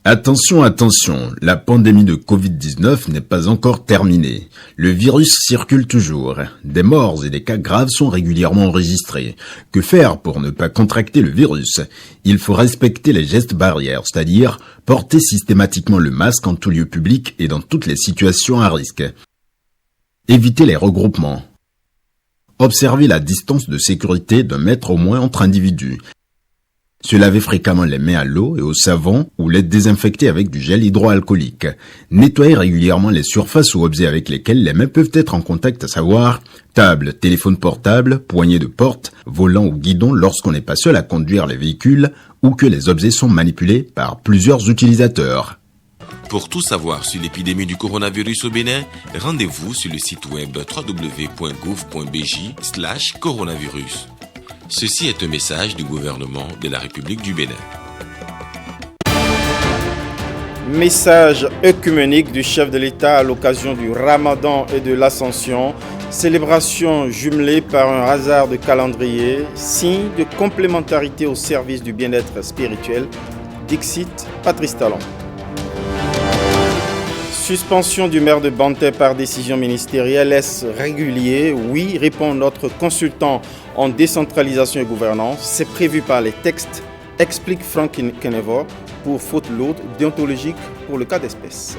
Attention, attention, la pandémie de Covid-19 n'est pas encore terminée. Le virus circule toujours. Des morts et des cas graves sont régulièrement enregistrés. Que faire pour ne pas contracter le virus? Il faut respecter les gestes barrières, c'est-à-dire porter systématiquement le masque en tout lieu public et dans toutes les situations à risque. Éviter les regroupements. Observer la distance de sécurité d'1 mètre au moins entre individus. Se laver fréquemment les mains à l'eau et au savon ou les désinfecter avec du gel hydroalcoolique. Nettoyer régulièrement les surfaces ou objets avec lesquels les mains peuvent être en contact, à savoir table, téléphone portable, poignée de porte, volant ou guidon lorsqu'on n'est pas seul à conduire les véhicules ou que les objets sont manipulés par plusieurs utilisateurs. Pour tout savoir sur l'épidémie du coronavirus au Bénin, rendez-vous sur le site web www.gouv.bj/coronavirus. Ceci est un message du gouvernement de la République du Bénin. Message œcuménique du chef de l'État à l'occasion du Ramadan et de l'Ascension. Célébration jumelée par un hasard de calendrier, signe de complémentarité au service du bien-être spirituel. Dixit Patrice Talon. Suspension du maire de Banté par décision ministérielle, est-ce régulier? Oui, répond notre consultant en décentralisation et gouvernance. C'est prévu par les textes, explique Franck Kenevor, pour faute lourde déontologique pour le cas d'espèce.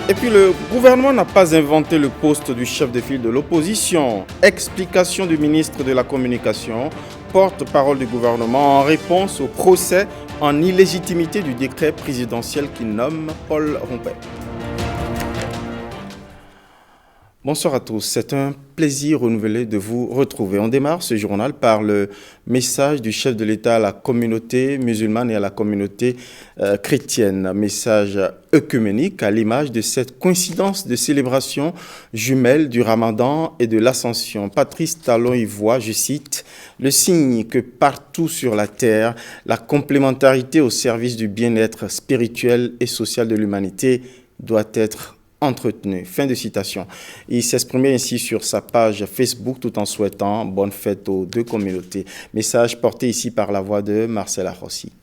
Et puis le gouvernement n'a pas inventé le poste du chef de file de l'opposition. Explication du ministre de la Communication, porte-parole du gouvernement en réponse au procès en illégitimité du décret présidentiel qui nomme Paul Rompet. Bonsoir à tous, c'est un plaisir renouvelé de vous retrouver. On démarre ce journal par le message du chef de l'État à la communauté musulmane et à la communauté chrétienne. Message œcuménique à l'image de cette coïncidence de célébration jumelle du Ramadan et de l'Ascension. Patrice Talon y voit, je cite, « le signe que partout sur la terre, la complémentarité au service du bien-être spirituel et social de l'humanité doit être entretenu. » Fin de citation. Il s'exprimait ainsi sur sa page Facebook tout en souhaitant bonne fête aux deux communautés. Message porté ici par la voix de Marcel Arrossi.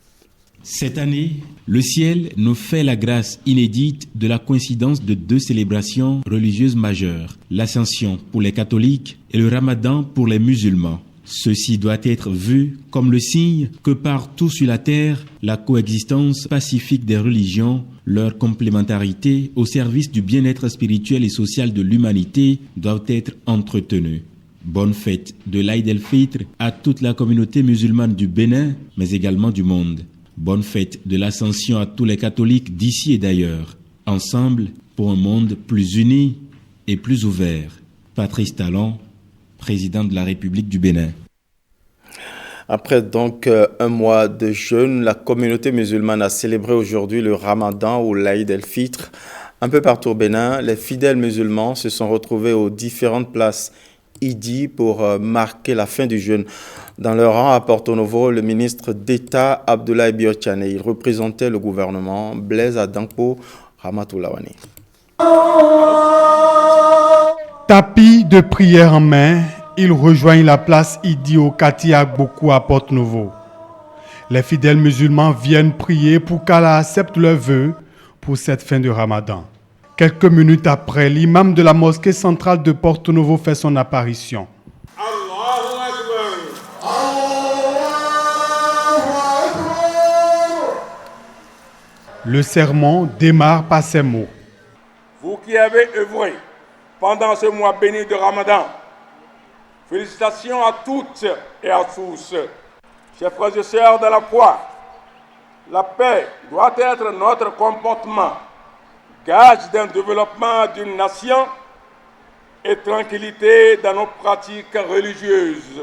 Cette année, le ciel nous fait la grâce inédite de la coïncidence de deux célébrations religieuses majeures, l'Ascension pour les catholiques et le Ramadan pour les musulmans. Ceci doit être vu comme le signe que partout sur la terre, la coexistence pacifique des religions, leur complémentarité au service du bien-être spirituel et social de l'humanité doivent être entretenues. Bonne fête de l'Aïd el-Fitr à toute la communauté musulmane du Bénin, mais également du monde. Bonne fête de l'Ascension à tous les catholiques d'ici et d'ailleurs. Ensemble pour un monde plus uni et plus ouvert. Patrice Talon, président de la République du Bénin. Après donc un mois de jeûne, la communauté musulmane a célébré aujourd'hui le Ramadan ou l'Aïd el-Fitr. Un peu partout au Bénin, les fidèles musulmans se sont retrouvés aux différentes places Idi pour marquer la fin du jeûne. Dans leur rang à Porto Novo, le ministre d'État Abdoulaye Biotchane, il représentait le gouvernement. Blaise Adankpo Ramatoulawane. Tapis de prière en main, ils rejoignent la place Idi au quartier Agbokou à Porto Novo. Les fidèles musulmans viennent prier pour qu'Allah accepte leurs vœux pour cette fin de Ramadan. Quelques minutes après, l'imam de la mosquée centrale de Porto Novo fait son apparition. Le sermon démarre par ces mots. Vous qui avez œuvré pendant ce mois béni de Ramadan, félicitations à toutes et à tous. Chers frères et sœurs de la foi, la paix doit être notre comportement, gage d'un développement d'une nation et tranquillité dans nos pratiques religieuses.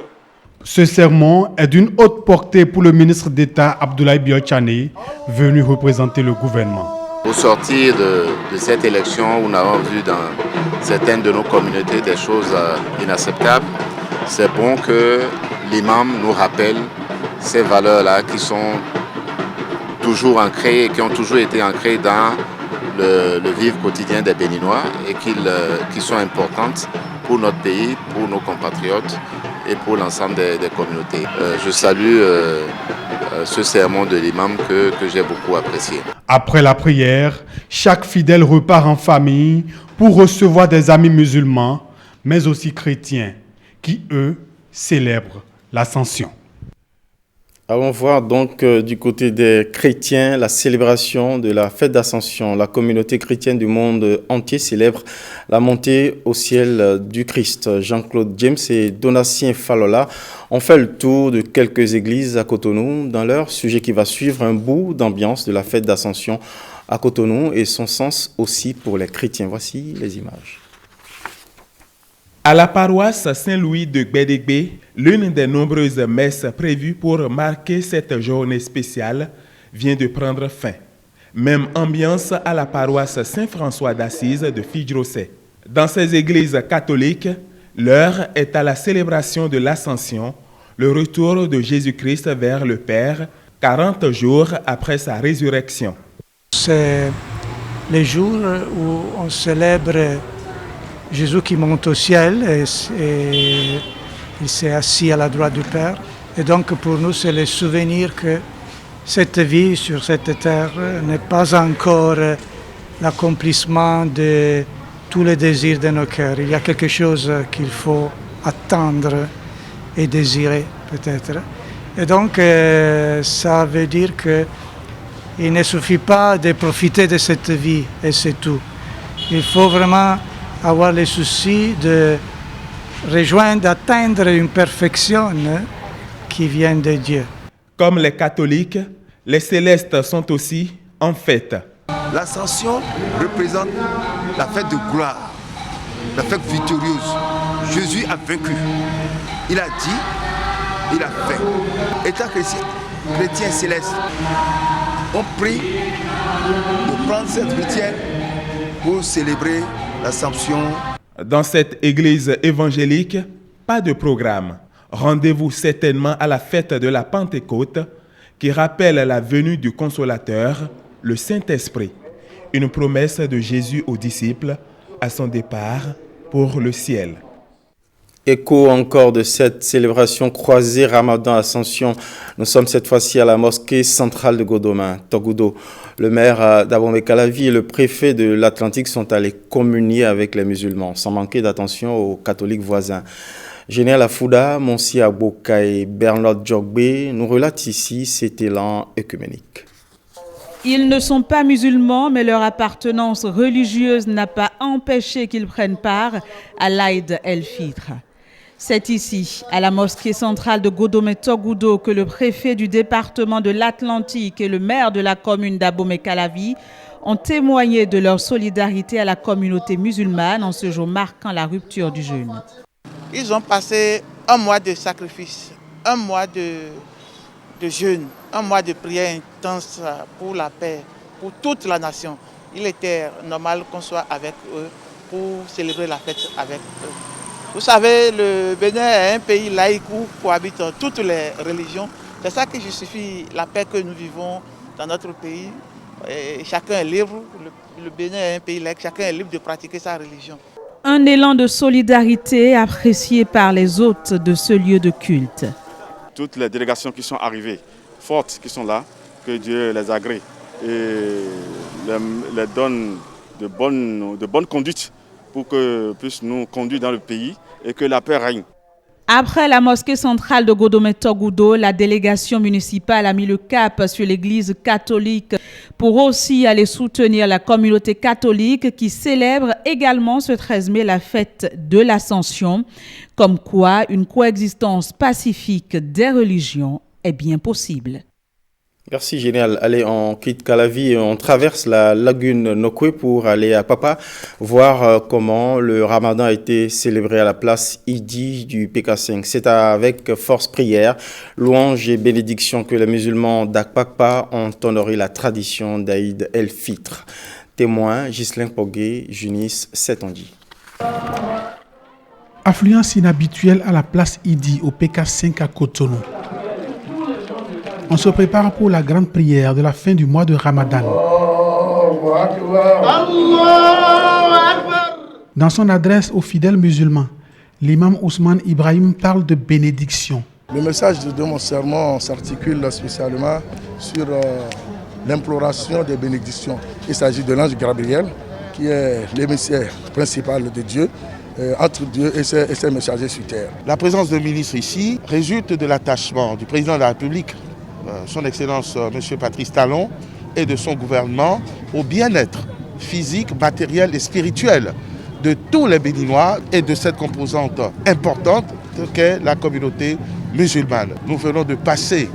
Ce sermon est d'une haute portée pour le ministre d'État Abdoulaye Biotchane, venu représenter le gouvernement. Au sortir de cette élection où nous avons vu dans certaines de nos communautés des choses inacceptables, c'est bon que l'imam nous rappelle ces valeurs-là qui sont toujours ancrées et qui ont toujours été ancrées dans le vivre quotidien des Béninois et qui sont importantes pour notre pays, pour nos compatriotes et pour l'ensemble des communautés. Je salue ce sermon de l'imam que j'ai beaucoup apprécié. Après la prière, chaque fidèle repart en famille pour recevoir des amis musulmans, mais aussi chrétiens, qui, eux, célèbrent l'Ascension. Allons voir donc du côté des chrétiens la célébration de la fête d'Ascension. La communauté chrétienne du monde entier célèbre la montée au ciel du Christ. Jean-Claude James et Donatien Falola ont fait le tour de quelques églises à Cotonou. Dans leur sujet qui va suivre, un bout d'ambiance de la fête d'Ascension à Cotonou et son sens aussi pour les chrétiens. Voici les images. À la paroisse Saint-Louis de Gbedegbe, l'une des nombreuses messes prévues pour marquer cette journée spéciale vient de prendre fin. Même ambiance à la paroisse Saint-François d'Assise de Fidjrosset. Dans ces églises catholiques, l'heure est à la célébration de l'Ascension, le retour de Jésus-Christ vers le Père, 40 jours après sa résurrection. C'est les jours où on célèbre Jésus qui monte au ciel et il s'est assis à la droite du Père. Et donc pour nous, c'est le souvenir que cette vie sur cette terre n'est pas encore l'accomplissement de tous les désirs de nos cœurs. Il y a quelque chose qu'il faut attendre et désirer peut-être. Et donc ça veut dire qu'il ne suffit pas de profiter de cette vie et c'est tout. Il faut vraiment avoir le souci de rejoindre, d'atteindre une perfection qui vient de Dieu. Comme les catholiques, les célestes sont aussi en fête. L'Ascension représente la fête de gloire, la fête victorieuse. Jésus a vaincu. Il a dit, il a fait. Étant chrétien céleste, on prie de prendre cette chrétienne pour célébrer l'Ascension. Dans cette église évangélique, pas de programme. Rendez-vous certainement à la fête de la Pentecôte qui rappelle la venue du Consolateur, le Saint-Esprit. Une promesse de Jésus aux disciples à son départ pour le ciel. Écho encore de cette célébration croisée Ramadan Ascension. Nous sommes cette fois-ci à la mosquée centrale de Godoma, Togudo. Le maire d'Abomey Calavi et le préfet de l'Atlantique sont allés communier avec les musulmans, sans manquer d'attention aux catholiques voisins. Général Afouda, Monsi Aboka et Bernard Djogbe nous relatent ici cet élan œcuménique. Ils ne sont pas musulmans, mais leur appartenance religieuse n'a pas empêché qu'ils prennent part à l'Aïd el-Fitr. C'est ici, à la mosquée centrale de Godome-Togudo, que le préfet du département de l'Atlantique et le maire de la commune d'Abomey Calavi ont témoigné de leur solidarité à la communauté musulmane en ce jour marquant la rupture du jeûne. Ils ont passé un mois de sacrifice, un mois de jeûne, un mois de prière intense pour la paix, pour toute la nation. Il était normal qu'on soit avec eux pour célébrer la fête avec eux. Vous savez, le Bénin est un pays laïque où cohabitent toutes les religions. C'est ça qui justifie la paix que nous vivons dans notre pays. Et chacun est libre, le Bénin est un pays laïque, chacun est libre de pratiquer sa religion. Un élan de solidarité apprécié par les hôtes de ce lieu de culte. Toutes les délégations qui sont arrivées, fortes, qui sont là, que Dieu les agrée et les donne de bonnes conduites pour que puissent nous conduire dans le pays et que la paix règne. Après la mosquée centrale de Godome-Togudo, la délégation municipale a mis le cap sur l'église catholique pour aussi aller soutenir la communauté catholique qui célèbre également ce 13 mai la fête de l'Ascension. Comme quoi, une coexistence pacifique des religions est bien possible. Merci, génial. Allez, on quitte Calavi et on traverse la lagune Nokwe pour aller à Papa, voir comment le Ramadan a été célébré à la place Idi du PK5. C'est avec force prière, louange et bénédiction que les musulmans d'Akpakpa ont honoré la tradition d'Aïd el-Fitr. Témoin, Ghislain Pogué, Junis, Setandi. Affluence inhabituelle à la place Idi au PK5 à Cotonou. On se prépare pour la grande prière de la fin du mois de Ramadan. Dans son adresse aux fidèles musulmans, l'imam Ousmane Ibrahim parle de bénédiction Le message de mon sermon s'articule spécialement sur l'imploration des bénédictions. Il s'agit de l'ange Gabriel, qui est l'émissaire principal de Dieu, entre Dieu et ses messagers sur terre. La présence de ministres ici résulte de l'attachement du président de la République, son Excellence M. Patrice Talon, et de son gouvernement au bien-être physique, matériel et spirituel de tous les Béninois et de cette composante importante qu'est la communauté musulmane. Nous venons de passer,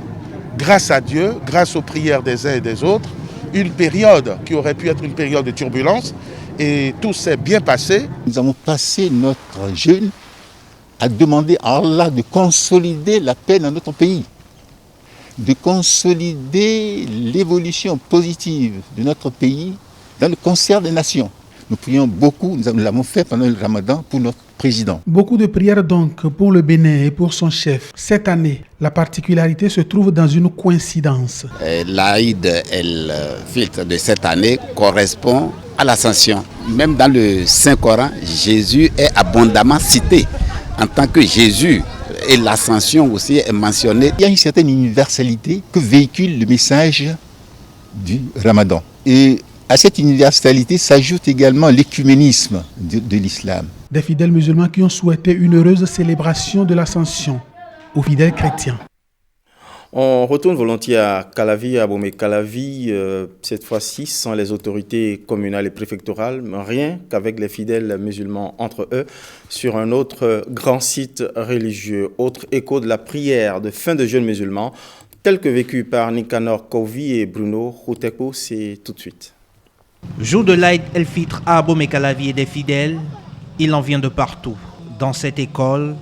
grâce à Dieu, grâce aux prières des uns et des autres, une période qui aurait pu être une période de turbulence, et tout s'est bien passé. Nous avons passé notre jeûne à demander à Allah de consolider la paix dans notre pays, de consolider l'évolution positive de notre pays dans le concert des nations. Nous prions beaucoup, nous l'avons fait pendant le Ramadan pour notre président. Beaucoup de prières donc pour le Bénin et pour son chef. Cette année, la particularité se trouve dans une coïncidence. L'Aïd el-Fitr de cette année correspond à l'Ascension. Même dans le Saint-Coran, Jésus est abondamment cité en tant que Jésus. Et l'Ascension aussi est mentionnée. Il y a une certaine universalité que véhicule le message du Ramadan. Et à cette universalité s'ajoute également l'écuménisme de l'islam. Des fidèles musulmans qui ont souhaité une heureuse célébration de l'Ascension aux fidèles chrétiens. On retourne volontiers à Calavi, à Abomey-Calavi, cette fois-ci sans les autorités communales et préfectorales, mais rien qu'avec les fidèles musulmans entre eux, sur un autre grand site religieux. Autre écho de la prière de fin de jeûne musulman, tel que vécu par Nicanor Kovi et Bruno Routeco, c'est tout de suite. Jour de l'Aïd el-Fitr à Abomey-Calavi et des fidèles, il en vient de partout. Dans cette école,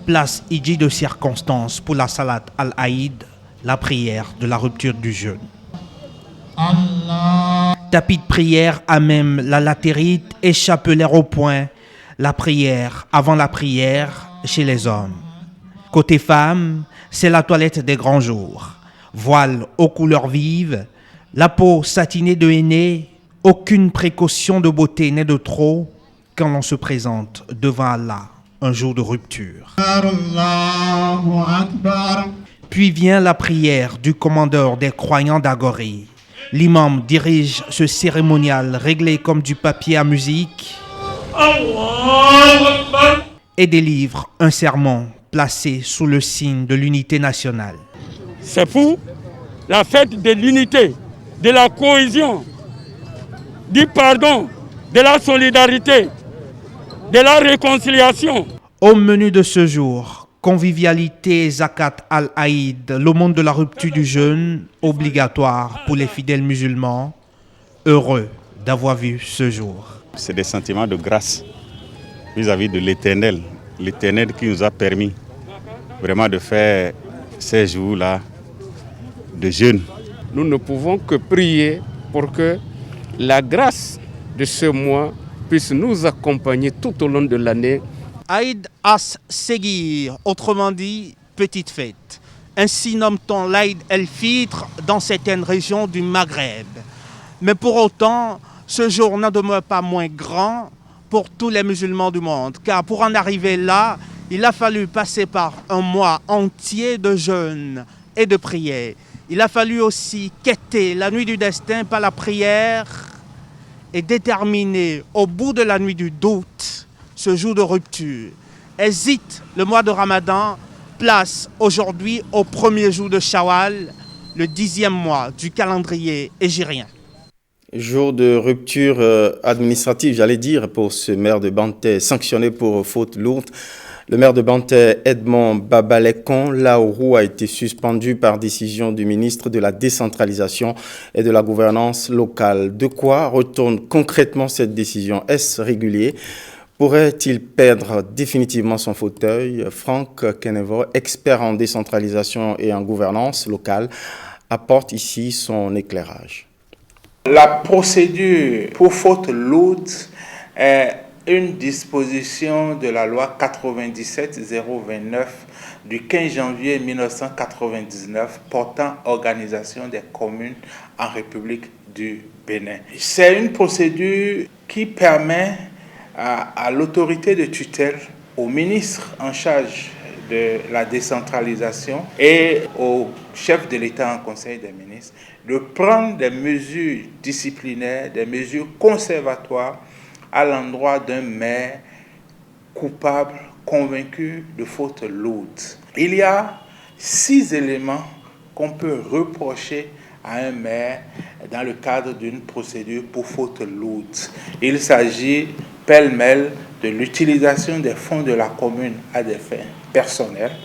place Idji de circonstance pour la Salat al-Aïd, la prière de la rupture du jeûne. Tapis de prière à même la latérite et chapelaire au poing, la prière avant la prière chez les hommes. Côté femmes, c'est la toilette des grands jours. Voile aux couleurs vives, la peau satinée de henné, aucune précaution de beauté n'est de trop quand l'on se présente devant Allah un jour de rupture. Puis vient la prière du commandeur des croyants d'Agoré. L'imam dirige ce cérémonial réglé comme du papier à musique et délivre un sermon placé sous le signe de l'unité nationale. C'est pour la fête de l'unité, de la cohésion, du pardon, de la solidarité, de la réconciliation. Au menu de ce jour, convivialité Zakat al-Aïd, l'aumône de la rupture du jeûne, obligatoire pour les fidèles musulmans, heureux d'avoir vu ce jour. C'est des sentiments de grâce vis-à-vis de l'Éternel, l'Éternel qui nous a permis vraiment de faire ces jours-là de jeûne. Nous ne pouvons que prier pour que la grâce de ce mois puisse nous accompagner tout au long de l'année. Aïd as-Segir, autrement dit, petite fête. Ainsi nomme-t-on l'Aïd el-Fitr dans certaines régions du Maghreb. Mais pour autant, ce jour n'en demeure pas moins grand pour tous les musulmans du monde. Car pour en arriver là, il a fallu passer par un mois entier de jeûne et de prière. Il a fallu aussi quêter la nuit du destin par la prière et déterminer au bout de la nuit du doute ce jour de rupture. Hésite le mois de Ramadan, place aujourd'hui au premier jour de Shawwal, le 10e mois du calendrier hégirien. Jour de rupture administrative, j'allais dire, pour ce maire de Banté sanctionné pour faute lourde. Le maire de Banté, Edmond Babalekon Laourou, a été suspendu par décision du ministre de la décentralisation et de la gouvernance locale. De quoi retourne concrètement cette décision? Est-ce régulier? Pourrait-il perdre définitivement son fauteuil? Franck Kenevo, expert en décentralisation et en gouvernance locale, apporte ici son éclairage. La procédure pour faute lourde est une disposition de la loi 97-029 du 15 janvier 1999 portant organisation des communes en République du Bénin. C'est une procédure qui permet à l'autorité de tutelle, au ministre en charge de la décentralisation et au chef de l'État en Conseil des ministres de prendre des mesures disciplinaires, des mesures conservatoires à l'endroit d'un maire coupable, convaincu de fautes lourdes. Il y a 6 éléments qu'on peut reprocher à un maire dans le cadre d'une procédure pour faute lourde. Il s'agit pêle-mêle de l'utilisation des fonds de la commune à des fins personnelles,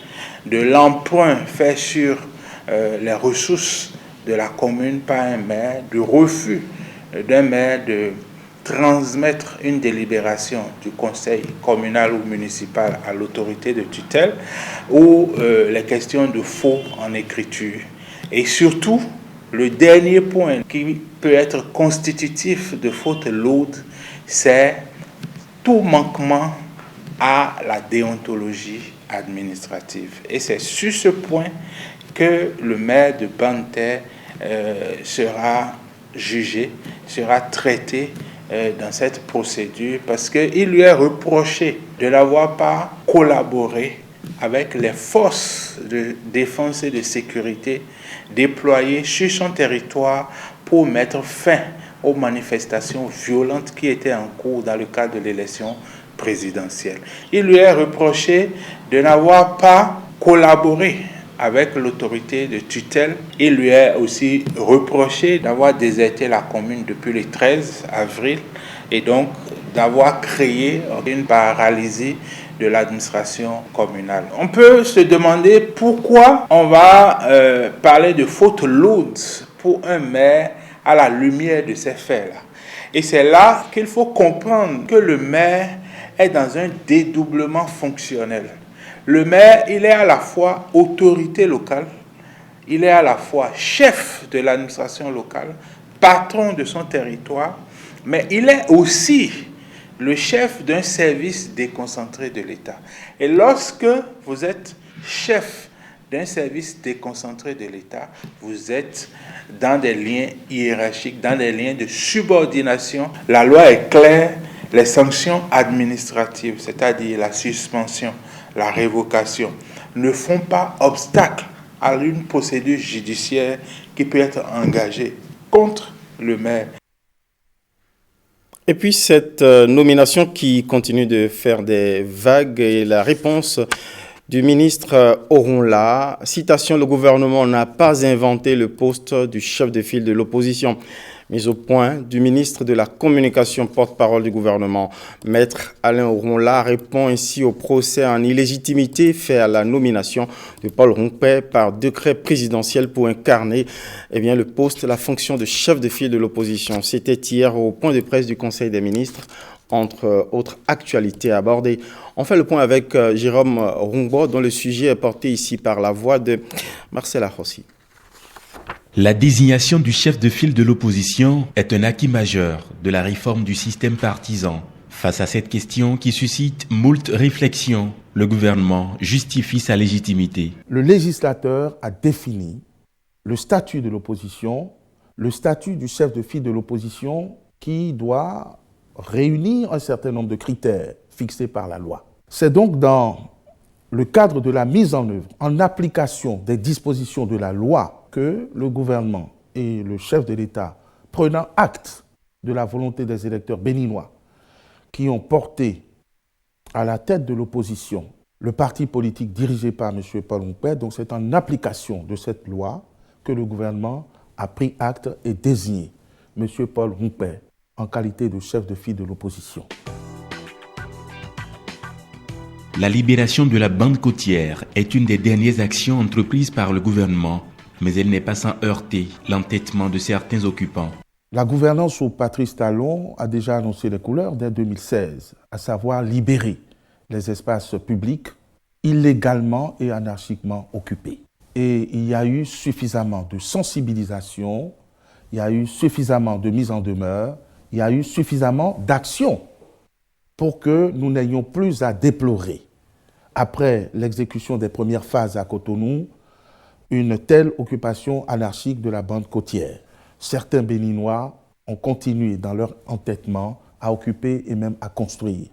de l'emprunt fait sur les ressources de la commune par un maire, du refus d'un maire de transmettre une délibération du conseil communal ou municipal à l'autorité de tutelle, ou les questions de faux en écriture. Et surtout, le dernier point qui peut être constitutif de faute lourde, c'est tout manquement à la déontologie administrative. Et c'est sur ce point que le maire de Ban-Terre sera jugé, sera traité dans cette procédure parce qu'il lui est reproché de n'avoir pas collaboré avec les forces de défense et de sécurité déployées sur son territoire pour mettre fin aux manifestations violentes qui étaient en cours dans le cadre de l'élection présidentielle. Il lui est reproché de n'avoir pas collaboré avec l'autorité de tutelle. Il lui est aussi reproché d'avoir déserté la commune depuis le 13 avril et donc d'avoir créé une paralysie de l'administration communale. On peut se demander pourquoi on va parler de faute lourde pour un maire à la lumière de ces faits-là. Et c'est là qu'il faut comprendre que le maire est dans un dédoublement fonctionnel. Le maire, il est à la fois autorité locale, il est à la fois chef de l'administration locale, patron de son territoire, mais il est aussi le chef d'un service déconcentré de l'État. Et lorsque vous êtes chef d'un service déconcentré de l'État, vous êtes dans des liens hiérarchiques, dans des liens de subordination. La loi est claire, les sanctions administratives, c'est-à-dire la suspension, la révocation, ne font pas obstacle à une procédure judiciaire qui peut être engagée contre le maire. Et puis cette nomination qui continue de faire des vagues et la réponse du ministre Oronla, citation, le gouvernement n'a pas inventé le poste du chef de file de l'opposition. Mise au point du ministre de la Communication, porte-parole du gouvernement. Maître Alain Oronla répond ainsi au procès en illégitimité fait à la nomination de Paul Rompé par décret présidentiel pour incarner le poste, la fonction de chef de file de l'opposition. C'était hier au point de presse du Conseil des ministres, entre autres actualités abordées. On fait le point avec Jérôme Rungbo, dont le sujet est porté ici par la voix de Marcela Rossi. La désignation du chef de file de l'opposition est un acquis majeur de la réforme du système partisan. Face à cette question qui suscite moult réflexions, le gouvernement justifie sa légitimité. Le législateur a défini le statut de l'opposition, le statut du chef de file de l'opposition qui doit réunir un certain nombre de critères fixés par la loi. C'est donc dans le cadre de la mise en œuvre, en application des dispositions de la loi, que le gouvernement et le chef de l'État, prenant acte de la volonté des électeurs béninois qui ont porté à la tête de l'opposition le parti politique dirigé par M. Paul Rompé, donc c'est en application de cette loi que le gouvernement a pris acte et désigné M. Paul Rompé en qualité de chef de file de l'opposition. La libération de la bande côtière est une des dernières actions entreprises par le gouvernement, mais elle n'est pas sans heurter l'entêtement de certains occupants. La gouvernance sous Patrice Talon a déjà annoncé les couleurs dès 2016, à savoir libérer les espaces publics illégalement et anarchiquement occupés. Et il y a eu suffisamment de sensibilisation, il y a eu suffisamment de mise en demeure, il y a eu suffisamment d'actions pour que nous n'ayons plus à déplorer, après l'exécution des premières phases à Cotonou, une telle occupation anarchique de la bande côtière. Certains Béninois ont continué dans leur entêtement à occuper et même à construire.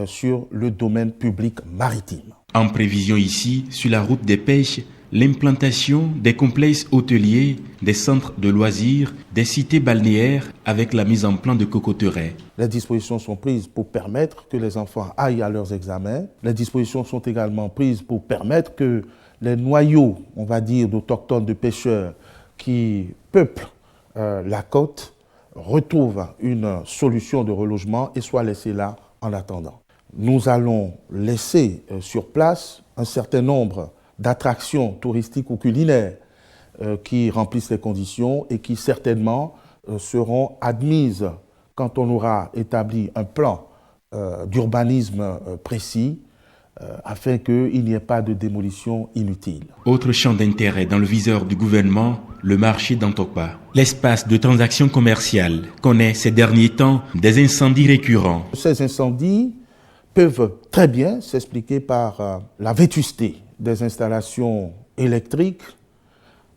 sur le domaine public maritime. En prévision ici, sur la route des pêches, l'implantation des complexes hôteliers, des centres de loisirs, des cités balnéaires avec la mise en plan de cocoteraies. Les dispositions sont prises pour permettre que les enfants aillent à leurs examens. Les dispositions sont également prises pour permettre que les noyaux, on va dire, d'autochtones, de pêcheurs qui peuplent la côte retrouvent une solution de relogement et soient laissés là en attendant. Nous allons laisser sur place un certain nombre d'attractions touristiques ou culinaires qui remplissent les conditions et qui certainement seront admises quand on aura établi un plan d'urbanisme précis afin qu'il n'y ait pas de démolition inutile. Autre champ d'intérêt dans le viseur du gouvernement, le marché d'Antokpa. L'espace de transactions commerciales connaît ces derniers temps des incendies récurrents. Ces incendies peuvent très bien s'expliquer par la vétusté des installations électriques,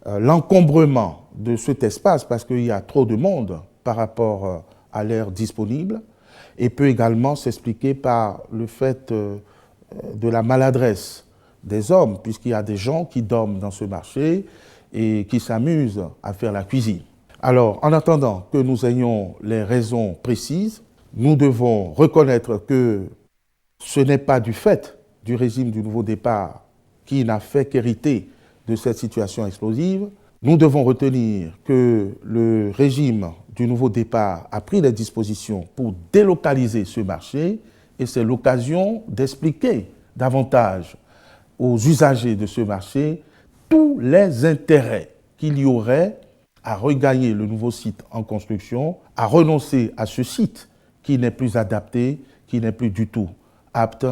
l'encombrement de cet espace parce qu'il y a trop de monde par rapport à l'air disponible, et peut également s'expliquer par le fait de la maladresse des hommes, puisqu'il y a des gens qui dorment dans ce marché et qui s'amusent à faire la cuisine. Alors, en attendant que nous ayons les raisons précises, nous devons reconnaître que ce n'est pas du fait du régime du nouveau départ qui n'a fait qu'hériter de cette situation explosive. Nous devons retenir que le régime du nouveau départ a pris des dispositions pour délocaliser ce marché et c'est l'occasion d'expliquer davantage aux usagers de ce marché tous les intérêts qu'il y aurait à regagner le nouveau site en construction, à renoncer à ce site qui n'est plus adapté, qui n'est plus du tout apte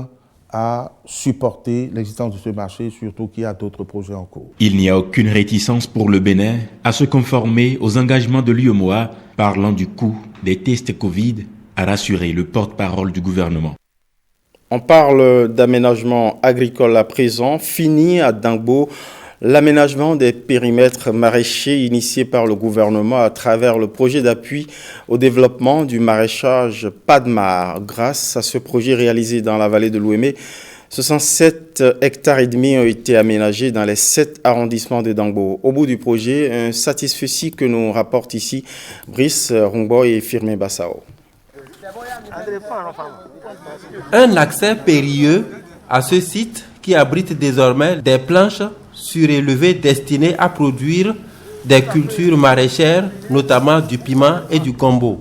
à supporter l'existence de ce marché, surtout qu'il y a d'autres projets en cours. Il n'y a aucune réticence pour le Bénin à se conformer aux engagements de l'UEMOA, parlant du coût des tests Covid, a rassuré le porte-parole du gouvernement. On parle d'aménagement agricole à présent. Fini à Dangbo l'aménagement des périmètres maraîchers initié par le gouvernement à travers le projet d'appui au développement du maraîchage Padmar. Grâce à ce projet réalisé dans la vallée de l'Ouémé, 67 hectares et demi ont été aménagés dans les 7 arrondissements de Dangbo. Au bout du projet, un satisfait que nous rapportent ici Brice Rungbo et Firmin Bassao. Un accès périlleux à ce site qui abrite désormais des planches surélevées destinées à produire des cultures maraîchères, notamment du piment et du combo.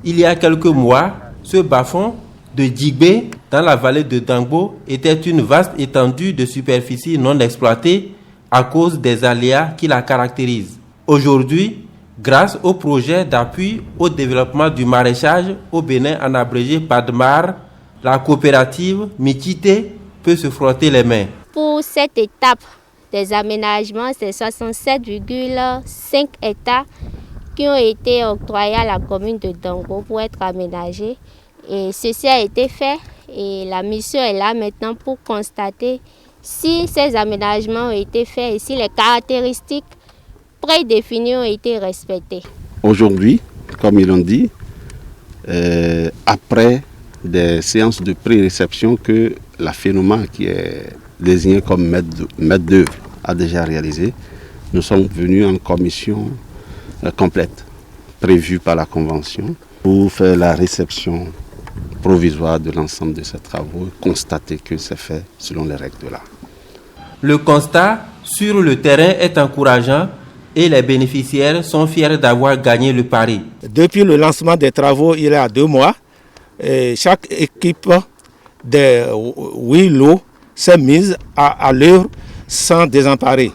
Il y a quelques mois, ce bas-fond de Djigbe, dans la vallée de Dangbo, était une vaste étendue de superficie non exploitée à cause des aléas qui la caractérisent. Aujourd'hui, grâce au projet d'appui au développement du maraîchage au Bénin en abrégé Padmar, la coopérative Mikité peut se frotter les mains. Pour cette étape des aménagements, c'est 67,5 hectares qui ont été octroyés à la commune de Dangbo pour être aménagés. Et ceci a été fait et la mission est là maintenant pour constater si ces aménagements ont été faits et si les caractéristiques prédéfinies ont été respectées. Aujourd'hui, comme ils l'ont dit, après des séances de pré-réception que la FENOMA, qui est désignée comme maître d'œuvre, a déjà réalisé, nous sommes venus en commission complète, prévue par la Convention, pour faire la réception provisoire de l'ensemble de ces travaux et constater que c'est fait selon les règles de l'art. Le constat sur le terrain est encourageant et les bénéficiaires sont fiers d'avoir gagné le pari. Depuis le lancement des travaux il y a 2 mois, chaque équipe de 8 lots s'est mise à l'œuvre sans désemparer.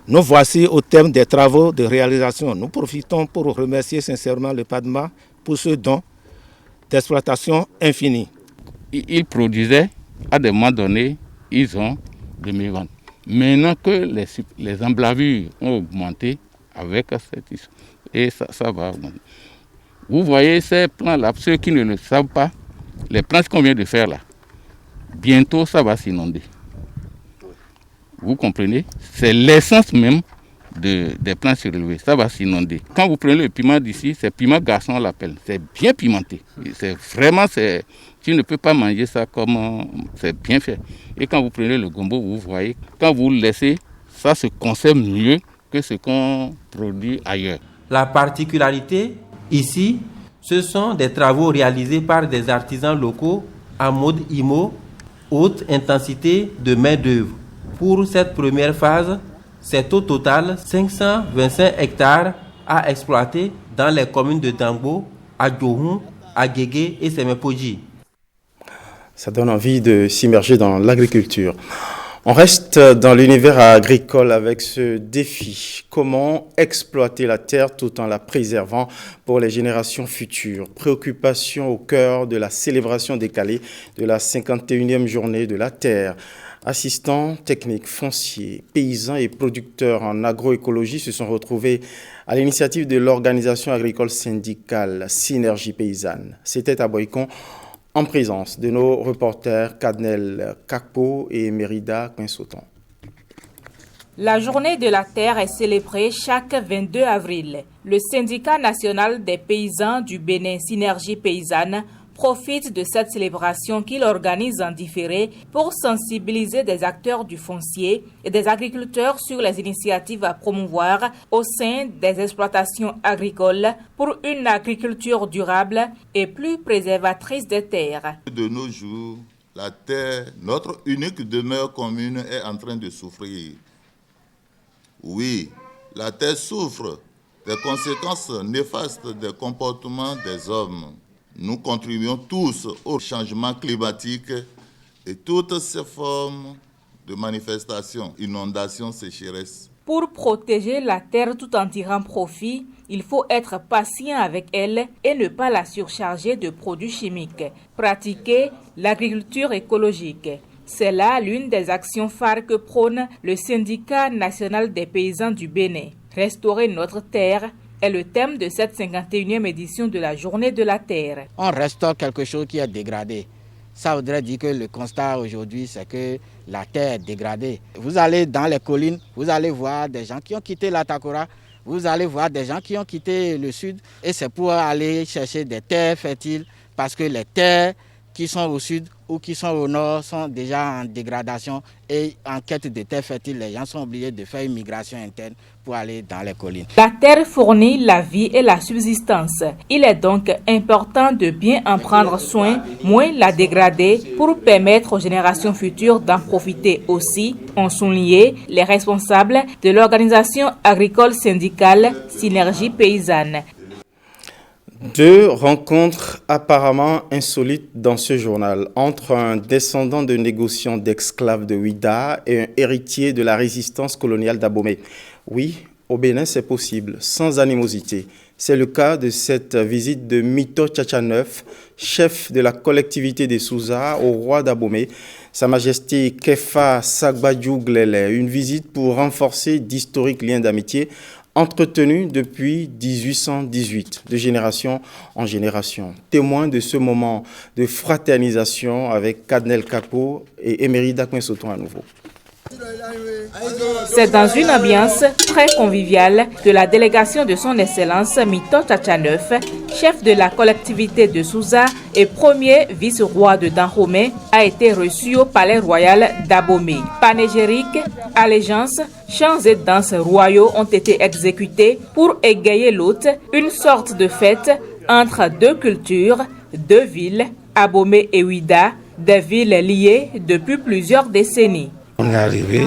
Nous voici au terme des travaux de réalisation. Nous profitons pour remercier sincèrement le Padmar pour ce don d'exploitation infinie. Ils produisaient, à des moments donnés, ils ont de mes ventes. Maintenant que les emblavures ont augmenté avec cette histoire, et ça va augmenter. Vous voyez ces plans-là, ceux qui ne le savent pas, les plans qu'on vient de faire là, bientôt ça va s'inonder. Vous comprenez? C'est l'essence même des plants surélevés, ça va s'inonder. Quand vous prenez le piment d'ici, c'est piment garçon on l'appelle, c'est bien pimenté. C'est vraiment, c'est Tu ne peux pas manger ça comme c'est bien fait. Et quand vous prenez le gombo, vous voyez, quand vous le laissez, ça se conserve mieux que ce qu'on produit ailleurs. La particularité ici, ce sont des travaux réalisés par des artisans locaux en mode IMO, haute intensité de main-d'œuvre. Pour cette première phase, c'est au total 525 hectares à exploiter dans les communes de Dangbo, Adjohun, Agégué et Semepoji. Ça donne envie de s'immerger dans l'agriculture. On reste dans l'univers agricole avec ce défi. Comment exploiter la terre tout en la préservant pour les générations futures? Préoccupation au cœur de la célébration décalée de la 51e journée de la terre. Assistants techniques, fonciers, paysans et producteurs en agroécologie se sont retrouvés à l'initiative de l'organisation agricole syndicale Synergie Paysanne. C'était à Boycon, en présence de nos reporters Kadnel Kakpo et Mérida Quinsoton. La journée de la terre est célébrée chaque 22 avril. Le syndicat national des paysans du Bénin Synergie Paysanne profite de cette célébration qu'il organise en différé pour sensibiliser des acteurs du foncier et des agriculteurs sur les initiatives à promouvoir au sein des exploitations agricoles pour une agriculture durable et plus préservatrice des terres. De nos jours, la terre, notre unique demeure commune, est en train de souffrir. Oui, la terre souffre des conséquences néfastes des comportements des hommes. Nous contribuons tous au changement climatique et toutes ces formes de manifestations, inondations, sécheresses. Pour protéger la terre tout en tirant profit, il faut être patient avec elle et ne pas la surcharger de produits chimiques. Pratiquer l'agriculture écologique. C'est là l'une des actions phares que prône le syndicat national des paysans du Bénin. Restaurer notre terre est le thème de cette 51e édition de la Journée de la Terre. On restaure quelque chose qui est dégradé. Ça voudrait dire que le constat aujourd'hui, c'est que la terre est dégradée. Vous allez dans les collines, vous allez voir des gens qui ont quitté la Takora, vous allez voir des gens qui ont quitté le sud, et c'est pour aller chercher des terres fertiles, parce que les terres qui sont au sud ou qui sont au nord sont déjà en dégradation, et en quête de terres fertiles, les gens sont obligés de faire une migration interne pour aller dans les collines. La terre fournit la vie et la subsistance. Il est donc important de bien en prendre soin, moins la dégrader, pour permettre aux générations futures d'en profiter aussi, ont souligné les responsables de l'organisation agricole syndicale Synergie Paysanne. Deux rencontres apparemment insolites dans ce journal entre un descendant de négociants d'esclaves de Ouida et un héritier de la résistance coloniale d'Abomey. Oui, au Bénin, c'est possible, sans animosité. C'est le cas de cette visite de Mito Tchatchaneuf, chef de la collectivité des Souza, au roi d'Abomey, Sa Majesté Kefa Sagbadjou Glele. Une visite pour renforcer d'historiques liens d'amitié entretenu depuis 1818, de génération en génération. Témoin de ce moment de fraternisation avec Kadnel Kakpo et Emerida Quinsoton à nouveau. C'est dans une ambiance très conviviale que la délégation de son Excellence Mito Tchatchaneuf, chef de la collectivité de Souza et premier vice-roi de Dahomey, a été reçue au palais royal d'Abomey. Panégyrique, allégeance, chants et danses royaux ont été exécutés pour égayer l'hôte, une sorte de fête entre deux cultures, deux villes, Abomey et Ouida, des villes liées depuis plusieurs décennies. On est arrivé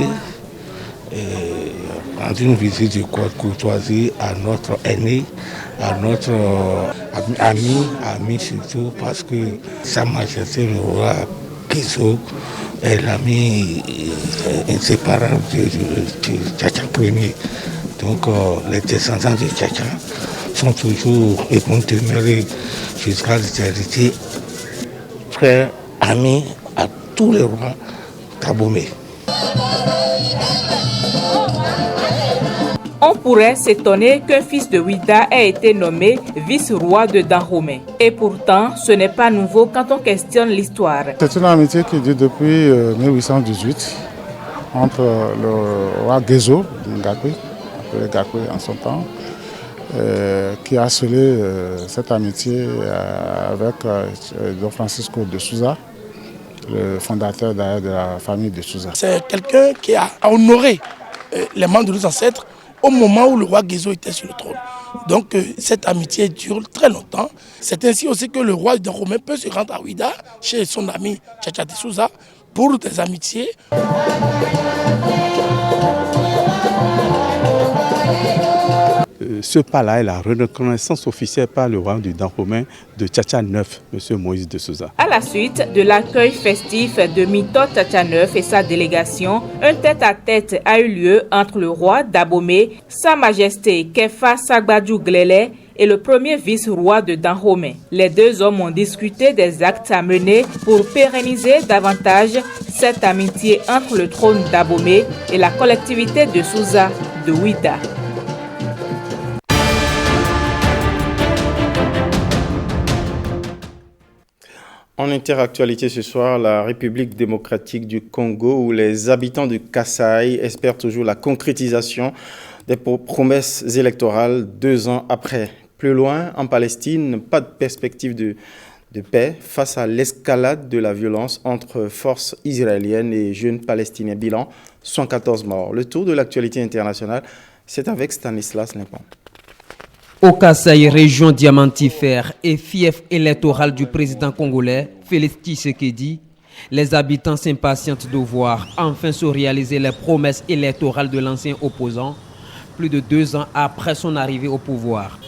en une visite de courtoisie à notre aîné, à notre ami surtout, parce que Sa Majesté le roi Kiso est l'ami inséparable du Tchatcha Ier. Donc les descendants de Tchatcha sont toujours et vont demeurer jusqu'à l'éternité frères, amis à tous les rois d'Abomey. On pourrait s'étonner qu'un fils de Ouida ait été nommé vice-roi de Dahomey. Et pourtant, ce n'est pas nouveau quand on questionne l'histoire. C'est une amitié qui dure depuis 1818 entre le roi Gezo, Ngakwe, appelé Ngakwe en son temps, qui a scellé cette amitié avec Don Francisco de Souza, le fondateur d'ailleurs de la famille de Souza. C'est quelqu'un qui a honoré les membres de nos ancêtres au moment où le roi Guézo était sur le trône. Donc cette amitié dure très longtemps. C'est ainsi aussi que le roi de Romain peut se rendre à Ouida chez son ami Tchatcha de Souza pour des amitiés. Ce pas-là est la reconnaissance officielle par le roi du Dahomey de Tchatcha IX, M. Moïse de Souza. À la suite de l'accueil festif de Mito Tchatcha IX et sa délégation, un tête-à-tête a eu lieu entre le roi d'Abomey, Sa Majesté Kefa Sagbadou Glele et le premier vice-roi de Dahomey. Les deux hommes ont discuté des actes à mener pour pérenniser davantage cette amitié entre le trône d'Abomey et la collectivité de Souza de Ouida. En interactualité ce soir, la République démocratique du Congo, où les habitants du Kasaï espèrent toujours la concrétisation des promesses électorales 2 ans après. Plus loin, en Palestine, pas de perspective de paix face à l'escalade de la violence entre forces israéliennes et jeunes palestiniens. Bilan, 114 morts. Le tour de l'actualité internationale, c'est avec Stanislas Limpan. Au Kasaï, région diamantifère et fief électoral du président congolais Félix Tshisekedi, les habitants s'impatientent de voir enfin se réaliser les promesses électorales de l'ancien opposant, plus de 2 ans après son arrivée au pouvoir.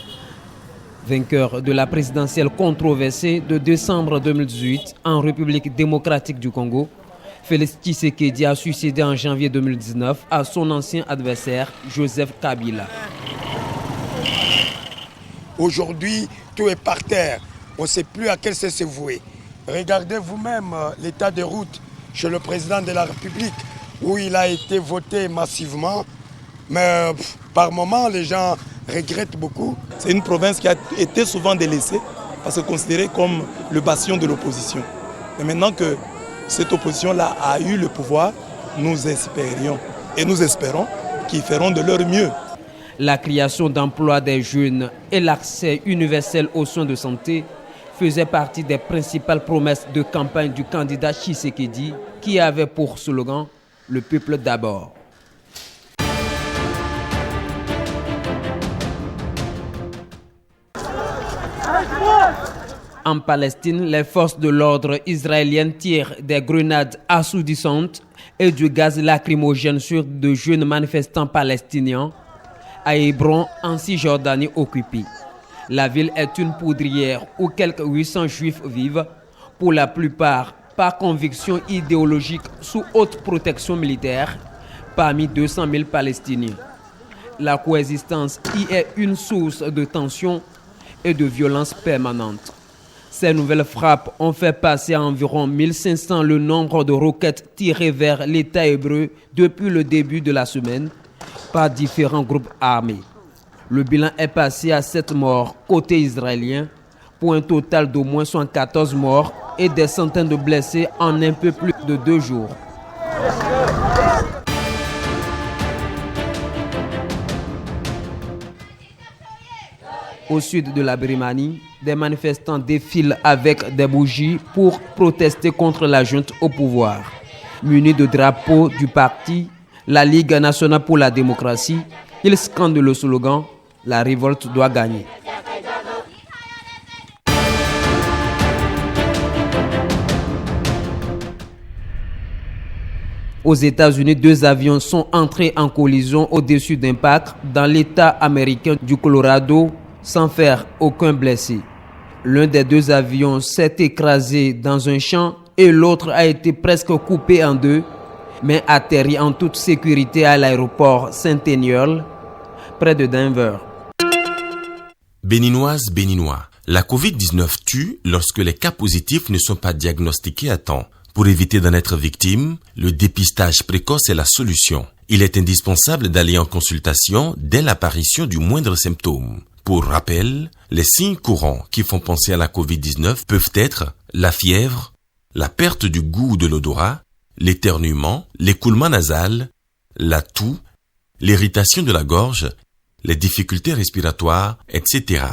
Vainqueur de la présidentielle controversée de décembre 2018 en République démocratique du Congo, Félix Tshisekedi a succédé en janvier 2019 à son ancien adversaire Joseph Kabila. Aujourd'hui, tout est par terre. On ne sait plus à quel se vouer. Regardez vous-même l'état de route chez le président de la République, où il a été voté massivement. Mais par moments, les gens regrettent beaucoup. C'est une province qui a été souvent délaissée, parce que considérée comme le bastion de l'opposition. Et maintenant que cette opposition-là a eu le pouvoir, nous espérions et nous espérons qu'ils feront de leur mieux. La création d'emplois des jeunes et l'accès universel aux soins de santé faisaient partie des principales promesses de campagne du candidat Tshisekedi, qui avait pour slogan « Le peuple d'abord ». En Palestine, les forces de l'ordre israéliennes tirent des grenades assourdissantes et du gaz lacrymogène sur de jeunes manifestants palestiniens à Hébron, en Cisjordanie occupée. La ville est une poudrière où quelques 800 juifs vivent, pour la plupart par conviction idéologique sous haute protection militaire, parmi 200 000 Palestiniens. La coexistence y est une source de tension et de violence permanente. Ces nouvelles frappes ont fait passer à environ 1500 le nombre de roquettes tirées vers l'État hébreu depuis le début de la semaine par différents groupes armés. Le bilan est passé à 7 morts côté israélien, pour un total d'au moins 114 morts et des centaines de blessés en un peu plus de 2 jours. Au sud de la Birmanie, des manifestants défilent avec des bougies pour protester contre la junte au pouvoir. Munis de drapeaux du parti, la Ligue nationale pour la démocratie, ils scandent le slogan « La révolte doit gagner ». Aux États-Unis, 2 avions sont entrés en collision au-dessus d'un parc dans l'État américain du Colorado sans faire aucun blessé. L'un des 2 avions s'est écrasé dans un champ et l'autre a été presque coupé en 2, mais atterri en toute sécurité à l'aéroport Centennial, près de Denver. Béninoises, Béninois, la Covid-19 tue lorsque les cas positifs ne sont pas diagnostiqués à temps. Pour éviter d'en être victime, le dépistage précoce est la solution. Il est indispensable d'aller en consultation dès l'apparition du moindre symptôme. Pour rappel, les signes courants qui font penser à la Covid-19 peuvent être la fièvre, la perte du goût ou de l'odorat, l'éternuement, l'écoulement nasal, la toux, l'irritation de la gorge les difficultés respiratoires, etc.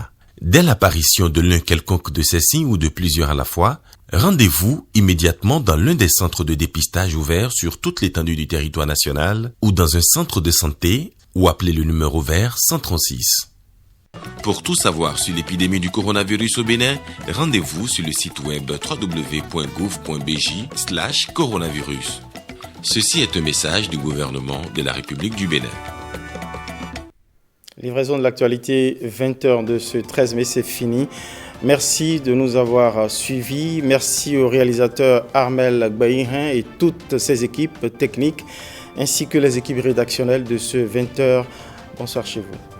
Dès l'apparition de l'un quelconque de ces signes ou de plusieurs à la fois, rendez-vous immédiatement dans l'un des centres de dépistage ouverts sur toute l'étendue du territoire national ou dans un centre de santé ou appelez le numéro vert 136. Pour tout savoir sur l'épidémie du coronavirus au Bénin, rendez-vous sur le site web www.gouv.bj/coronavirus. Ceci est un message du gouvernement de la République du Bénin. Livraison de l'actualité 20h de ce 13 mai, c'est fini. Merci de nous avoir suivis. Merci au réalisateur Armel Gbaïhin et toutes ses équipes techniques, ainsi que les équipes rédactionnelles de ce 20h. Bonsoir chez vous.